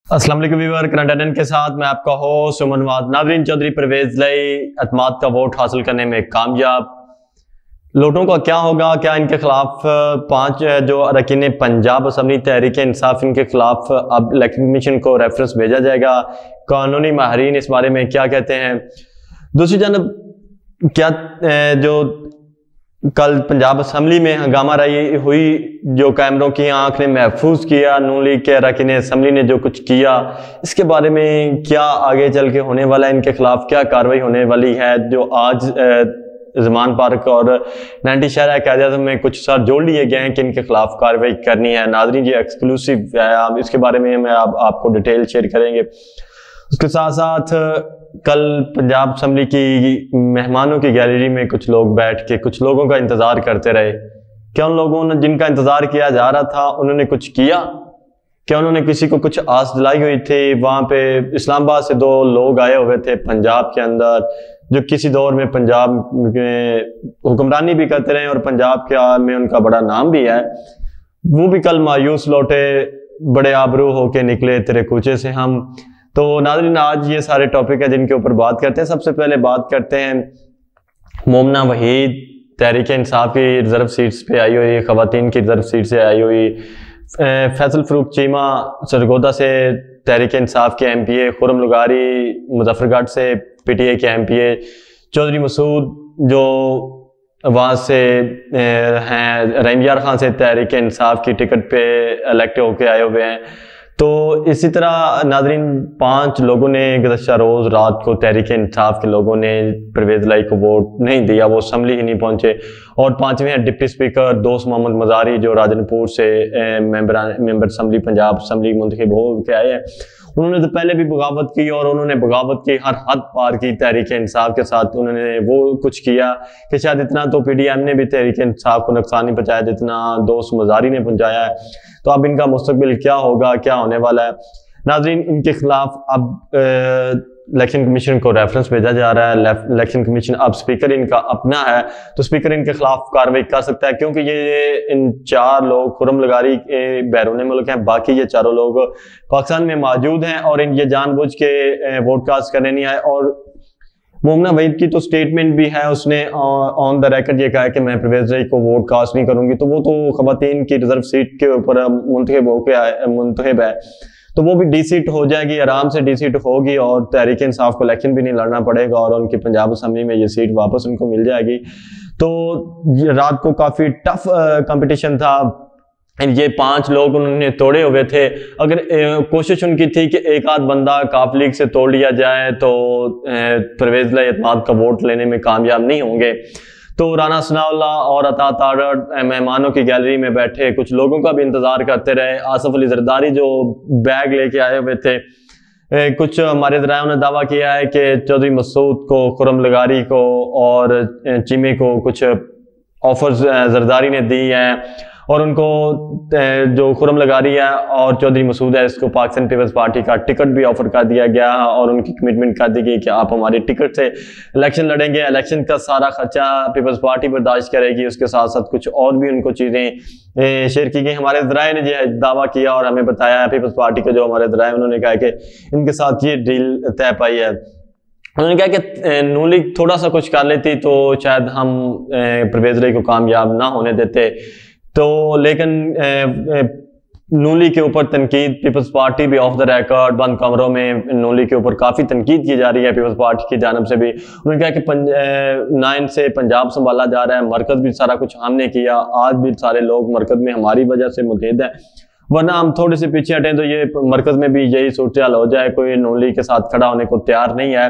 अस्सलाम वालेकुम viewer, current attendance के साथ मैं आपका होस्ट सुमन वाद। नाज़रीन, चौधरी परवेज लाई अतमाद का वोट हासिल करने में कामयाब। लोगों का क्या होगा? क्या इनके खिलाफ 5 जो अरकान पंजाब असम्बली तहरीक इंसाफ, इनके खिलाफ अब इलेक्शन कमीशन को रेफरेंस भेजा जाएगा? कानूनी माहिरीन इस बारे में क्या कहते हैं? दूसरी जानब क्या जो कल पंजाब असम्बली में हंगामा रही हुई, जो कैमरों की आंख ने महफूज किया, नून लीग के अरकान असम्बली ने जो कुछ किया, इसके बारे में क्या आगे चल के होने वाला है? इनके खिलाफ क्या कार्रवाई होने वाली है? जो आज जमान पार्क और 90 शहर कायद में कुछ सर जोड़ लिए गए हैं कि इनके खिलाफ कार्रवाई करनी है। नाज़रीन, ये एक्सक्लूसिव है, आप इसके बारे में मैं आपको डिटेल शेयर करेंगे। उसके साथ साथ कल पंजाब असम्बली की मेहमानों की गैलरी में कुछ लोग बैठ के कुछ लोगों का इंतजार करते रहे। क्या उन लोगों ने जिनका इंतजार किया जा रहा था उन्होंने कुछ किया? क्या उन्होंने किसी को कुछ आस दिलाई हुई थी? वहां पे इस्लामाबाद से 2 लोग आए हुए थे पंजाब के अंदर, जो किसी दौर में पंजाब में हुक्मरानी भी करते रहे और पंजाब के में उनका बड़ा नाम भी है। वो भी कल मायूस लौटे, बड़े आबरू होके निकले तेरे कूचे से हम। तो नाज़रीन, आज ये सारे टॉपिक है जिनके ऊपर बात करते हैं। सबसे पहले बात करते हैं मोमना वहीद तहरीक इंसाफ की रिजर्व सीट्स पे आई हुई, खवातीन की रिजर्व सीट से आई हुई। फैसल फरूक चीमा सरगोदा से तहरीक इंसाफ के MPA, खुरम लुगारी मुजफ्फरगढ़ से PTA के MPA, चौधरी मसूद जो वहाँ से हैं रहीम यार खान से तहरीक इंसाफ की टिकट पे इलेक्ट होके आए हुए हैं। तो इसी तरह नाज़रीन, 5 लोगों ने गुज़श्ता रोज़ रात को तहरीक इंसाफ के लोगों ने परवेज लाई को वोट नहीं दिया, वो असम्बली ही नहीं पहुंचे। और 5वें हैं डिप्टी स्पीकर दोस्त मोहम्मद मज़ारी, जो राजनपुर से मेंबर असम्बली पंजाब असम्बली मुंतखब हो के आए हैं। उन्होंने तो पहले भी बगावत की और उन्होंने बगावत की हर हद पार की तहरीक इंसाफ के साथ। उन्होंने वो कुछ किया कि शायद इतना तो PDM ने भी तहरीक इंसाफ को नुकसान नहीं पहुंचाया जितना दोस्त मज़ारी ने पहुंचाया है। तो अब इनका मुस्तकबिल क्या होगा, क्या होने वाला है? नाज़रीन, इनके खिलाफ अब इलेक्शन कमीशन को रेफरेंस भेजा जा रहा है। इलेक्शन कमीशन अब स्पीकर इनका अपना है, तो स्पीकर इनके खिलाफ कार्रवाई कर सकता है, क्योंकि ये इन 4 लोग खुरम लगारी के बैरून मुल्क हैं, बाकी ये चारों लोग पाकिस्तान में मौजूद हैं और ये जानबूझ के वोट कास्ट करने नहीं आए। और मोमना वहीद की तो स्टेटमेंट भी है, उसने ऑन द रिकॉर्ड ये कहा है कि मैं परवेज लाई को वोट कास्ट नहीं करूंगी। तो वो तो खवातीन की रिजर्व सीट के ऊपर मुंतखब है, तो वो भी D-सीट हो जाएगी, आराम से D-सीट होगी और तहरीक इंसाफ को इलेक्शन भी नहीं लड़ना पड़ेगा और उनकी पंजाब असम्बली में ये सीट वापस उनको मिल जाएगी। तो रात को काफी टफ कंपटीशन था। ये 5 लोग उन्होंने तोड़े हुए थे। अगर कोशिश उनकी थी कि एक आध बंदा काफ लीग से तोड़ लिया जाए तो परवेज लाई अतमाद का वोट लेने में कामयाब नहीं होंगे। तो राना सनाउल्लाह और अता तारड़ मेहमानों की गैलरी में बैठे कुछ लोगों का भी इंतजार करते रहे। आसफ अली जरदारी जो बैग लेके आए हुए थे, कुछ हमारे ज़रायों ने दावा किया है कि चौधरी मसूद को, खुरम लगारी को और चीमे को कुछ ऑफर्स जरदारी ने दी हैं और उनको जो खुरम लगारी है और चौधरी मसूद है, इसको पाकिस्तान पीपल्स पार्टी का टिकट भी ऑफर कर दिया गया और उनकी कमिटमेंट कर दी गई कि आप हमारे टिकट से इलेक्शन लड़ेंगे। इलेक्शन का सारा खर्चा पीपल्स पार्टी बर्दाश्त करेगी। उसके साथ साथ कुछ और भी उनको चीज़ें शेयर की गई। हमारे ज़राए ने ये दावा किया और हमें बताया है पीपल्स पार्टी के जो हमारे ज़राए, उन्होंने कहा कि इनके साथ ये डील तय पाई है। उन्होंने कहा कि नून लीग थोड़ा सा कुछ कर लेती तो शायद हम परवेज लाई को कामयाब ना होने देते। तो लेकिन नून लीग के ऊपर तनकीद, पीपल्स पार्टी भी ऑफ द रिकॉर्ड बंद कमरों में नून लीग के ऊपर काफ़ी तनकीद की जा रही है पीपल्स पार्टी की जानब से भी। उन्होंने कहा कि 9 से पंजाब संभाला जा रहा है, मरकज़ भी सारा कुछ हमने किया, आज भी सारे लोग मरकज़ में हमारी वजह से मुतहद है, वरना हम थोड़े से पीछे हटें तो ये मरकज़ में भी यही सूरत हाल हो जाए, कोई नून लीग के साथ खड़ा होने को तैयार नहीं है।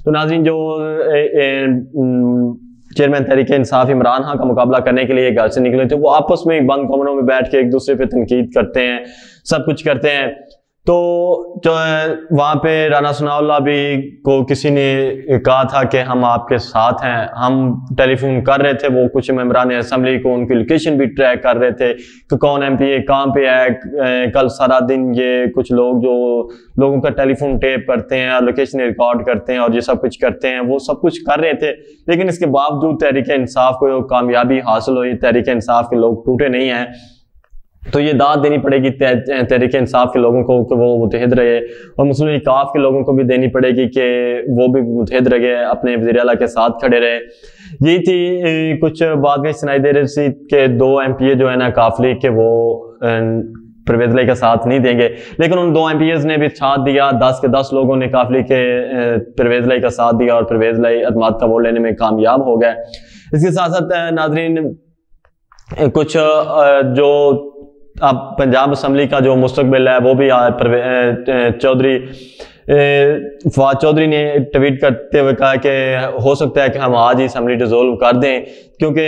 तो नाज़रीन, जो चेयरमैन तहरीक इंसाफ इमरान खान का मुकाबला करने के लिए घर से निकले थे, वो आपस में बंद कमरों में बैठ के एक दूसरे पे तनकीद करते हैं, सब कुछ करते हैं। तो जो वहाँ पे राना सनाउल्लाह भी को किसी ने कहा था कि हम आपके साथ हैं, हम टेलीफोन कर रहे थे, वो कुछ मेंबरान असम्बली को उनकी लोकेशन भी ट्रैक कर रहे थे कि कौन MPA कहाँ पे है। कल सारा दिन ये कुछ लोग जो लोगों का टेलीफोन टेप करते हैं और लोकेशन रिकॉर्ड करते हैं और ये सब कुछ करते हैं, वो सब कुछ कर रहे थे। लेकिन इसके बावजूद तहरीक इंसाफ को कामयाबी हासिल हुई, तहरीक इंसाफ के लोग टूटे नहीं हैं। तो ये दाद देनी पड़ेगी तहरीक इंसाफ के लोगों को कि वो मुतहद रहे, और मुस्लिम लीग काफ के लोगों को भी देनी पड़ेगी कि वो भी मुतहद रहे, अपने वज़ीर आला के साथ खड़े रहे। यही थी कुछ बात में सुनाई दे रही थी कि 2 MPA जो है ना काफ लीग के वो परवेज़ लाई का साथ नहीं देंगे, लेकिन उन 2 MPAs ने भी साथ दिया। 10 के 10 लोगों ने काफ लीग के परवेज़ लाई का साथ दिया और परवेज़ लाई अतमाद का वोट लेने में कामयाब हो गए। इसके साथ साथ नाज़रीन कुछ जो अब पंजाब असम्बली का जो मुस्तकबिल है वो भी चौधरी फवाद चौधरी ने ट्वीट करते हुए कहा कि हो सकता है कि हम आज ही असम्बली डिसॉल्व कर दें, क्योंकि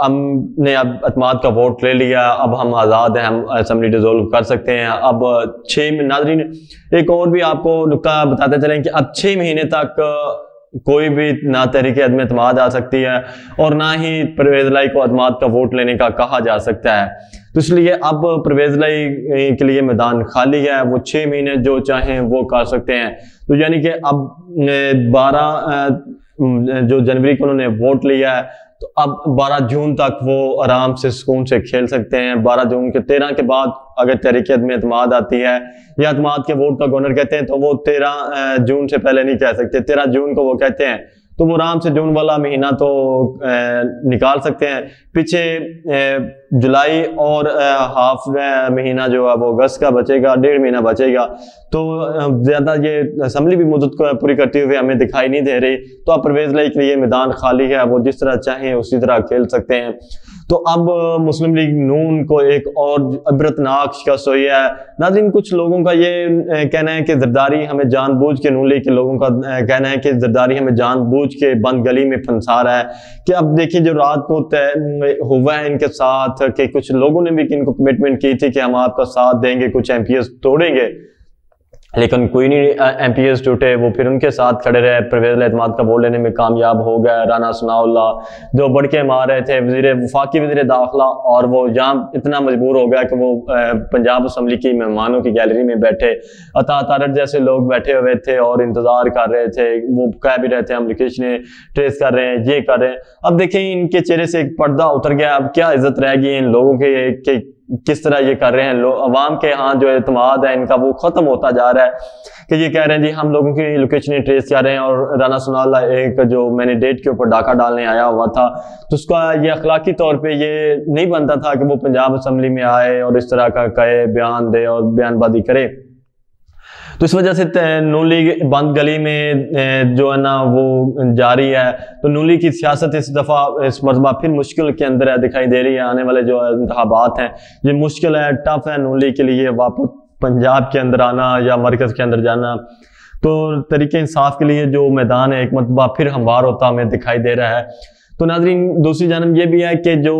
हमने अब अतमाद का वोट ले लिया, अब हम आज़ाद हैं, हम असम्बली डिसॉल्व कर सकते हैं। अब 6 नाज़रीन एक और भी आपको नुक्ता बताते चलें कि अब 6 महीने तक कोई भी ना तहरीक अदम एतमाद आ सकती है और ना ही परवेज़ लाई को अतमाद का वोट लेने का कहा जा सकता है। तो इसलिए अब परवेज़ लाई के लिए मैदान खाली है, वो 6 महीने जो चाहें वो कर सकते हैं। तो यानी कि अब 12 जो जनवरी को उन्होंने वोट लिया है, तो अब 12 जून तक वो आराम से सुकून से खेल सकते हैं। 12 जून के 13 के बाद अगर तहरीक अदम एतमाद आती है या अतमाद के वोट का गवर्नर कहते हैं, तो वो 13 जून से पहले नहीं कह सकते। 13 जून को वो कहते हैं तो वो आराम से जून वाला महीना तो निकाल सकते हैं। पीछे जुलाई और हाफ महीना जो है वो अगस्त का बचेगा, 1.5 महीना बचेगा। तो ज्यादा ये असम्बली भी मुद्दत को पूरी करते हुए हमें दिखाई नहीं दे रही। तो अब परवेज़ लाई के लिए मैदान खाली है, वो जिस तरह चाहें उसी तरह खेल सकते हैं। तो अब मुस्लिम लीग नून को एक और इबरतनाक शिकस्त हुई है। नाज़रीन कुछ लोगों का ये कहना है कि जरदारी हमें जानबूझ के, नून लीग के लोगों का कहना है कि जरदारी हमें जानबूझ के बंद गली में फंसा रहा है। कि अब देखिए जो रात को तय हुआ है इनके साथ कि कुछ लोगों ने भी इनको कमिटमेंट की थी कि हम आपका साथ देंगे, कुछ MPAs तोड़ेंगे, लेकिन कोई नहीं MPAs टूटे, वो फिर उनके साथ खड़े रहे। परवेज़ एतमाद का वोट लेने में कामयाब हो गया। राना सनाउल्लाह जो बढ़के मार रहे थे वफाकी वज़ीर दाखिला, और वो यहाँ इतना मजबूर हो गया कि वो पंजाब असम्बली की मेहमानों की गैलरी में बैठे, अता तारड़ जैसे लोग बैठे हुए थे और इंतजार कर रहे थे। वो कह भी रहे थे हम लोकेशन ट्रेस कर रहे हैं, ये कर रहे हैं। अब देखें इनके चेहरे से एक पर्दा उतर गया। अब क्या इज्जत रहेगी इन लोगों के किस तरह ये कर रहे हैं। अवाम के यहाँ जो एतमाद है इनका वो खत्म होता जा रहा है कि ये कह रहे हैं जी हम लोगों की लोकेशन ट्रेस कर रहे हैं। और राना सनाउल्लाह एक जो मैंडेट के ऊपर डाका डालने आया हुआ था, तो उसका ये अखलाकी तौर पे ये नहीं बनता था कि वो पंजाब असम्बली में आए और इस तरह का कहे, बयान दे और बयानबाजी करे। तो इस वजह से नून लीग बंद गली में जो है ना वो जारी है। तो नून लीग की सियासत इस दफ़ा इस मरतबा फिर मुश्किल के अंदर है दिखाई दे रही है। आने वाले जो इंतखाबात हैं ये मुश्किल है, टफ है नून लीग के लिए वापस पंजाब के अंदर आना या मरकज़ के अंदर जाना। तो तरीके इंसाफ के लिए जो मैदान है एक मरतबा फिर हमवार होता हमें दिखाई दे रहा है। तो नाज़रीन दूसरी जानब ये भी है कि जो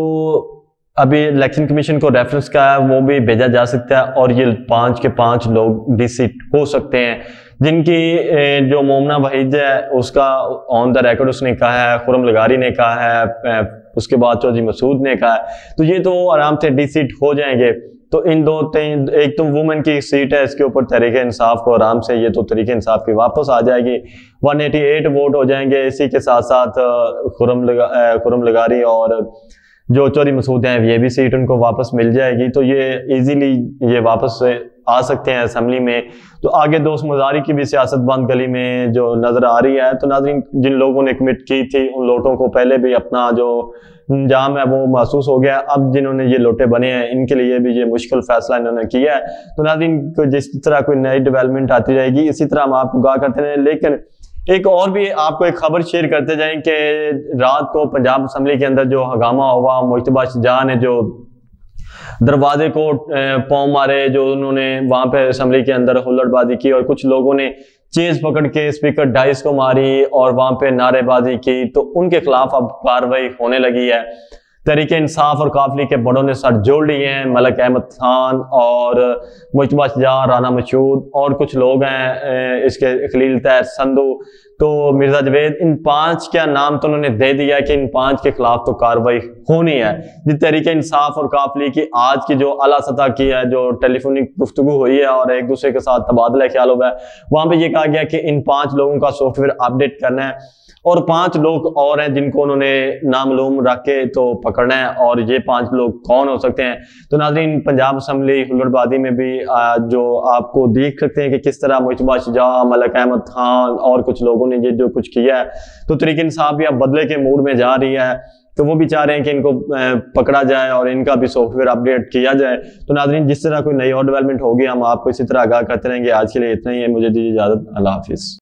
अभी इलेक्शन कमीशन को रेफरेंस का है वो भी भेजा जा सकता है, और ये 5 के 5 लोग डिसीट हो सकते हैं, जिनकी जो मोमना वहीद है उसका ऑन द रिकॉर्ड उसने कहा है, खुरम लगारी ने कहा है, उसके बाद चौधरी मसूद ने कहा है। तो ये तो आराम से डिसीट हो जाएंगे। तो इन 2-3 एक तो वुमेन की सीट है, इसके ऊपर तहरीक इंसाफ को आराम से ये तो तहरीक इंसाफ की वापस आ जाएगी, 188 वोट हो जाएंगे। इसी के साथ साथ खुरम लगारी और जो चौधरी मसूद हैं ये भी सीट उनको वापस मिल जाएगी। तो ये इजीली ये वापस आ सकते हैं असम्बली में। तो आगे दोस्त मुजारी की भी सियासत बंद गली में जो नजर आ रही है। तो नाज़रीन जिन लोगों ने कमिट की थी उन लोटों को पहले भी अपना जो अंजाम है वो महसूस हो गया। अब जिन्होंने ये लोटे बने हैं इनके लिए भी ये मुश्किल फैसला इन्होंने किया है। तो नाज़रीन जिस तरह कोई नई डेवलपमेंट आती रहेगी इसी तरह हम आपको आगाह करते रहें। लेकिन एक और भी आपको एक खबर शेयर करते जाएं कि रात को पंजाब असम्बली के अंदर जो हंगामा हुआ, मुश्तबा शाहजहां ने जो दरवाजे को पाँव मारे, जो उन्होंने वहां पे असम्बली के अंदर हुल्लड़बाजी की और कुछ लोगों ने चेज पकड़ के स्पीकर डाइस को मारी और वहां पे नारेबाजी की, तो उनके खिलाफ अब कार्रवाई होने लगी है। तहरीक इंसाफ और काफ लीग के बड़ों ने सर जोड़ लिए हैं। मलक अहमद खान और मुश्तबा शाहजहां, राना मसूद और कुछ लोग हैं इसके खलील तैर संधू, तो मिर्जा जवेद, इन 5 का नाम तो उन्होंने दे दिया कि इन 5 के खिलाफ तो कार्रवाई होनी है। जिस तरीके इंसाफ और काफ लीग की आज की जो आला सतह की है जो टेलीफोनिक गुफ्तगू हुई है और एक दूसरे के साथ तबादला ख्याल हुआ है, वहां पे ये कहा गया कि इन 5 लोगों का सॉफ्टवेयर अपडेट करना है और 5 लोग और हैं जिनको उन्होंने नामालूम रख के तो पकड़ना है। और ये 5 लोग कौन हो सकते हैं? तो नाज़रीन, पंजाब असम्बली हुल्लड़बाजी में भी जो आपको देख सकते हैं कि किस तरह मुशतबा शुजा, मलिक अहमद खान और कुछ लोगों ने ये जो कुछ किया है, तो तहरीक इंसाफ भी अब बदले के मूड में जा रही है। तो वो भी चाह रहे हैं कि इनको पकड़ा जाए और इनका भी सॉफ्टवेयर अपडेट किया जाए। तो नाज़रीन, जिस तरह कोई नई और डेवलपमेंट होगी हम आपको इसी तरह आगाह करते रहेंगे। आज के लिए इतना ही है, मुझे दीजिए इजाज़त। अल्लाह हाफिज़।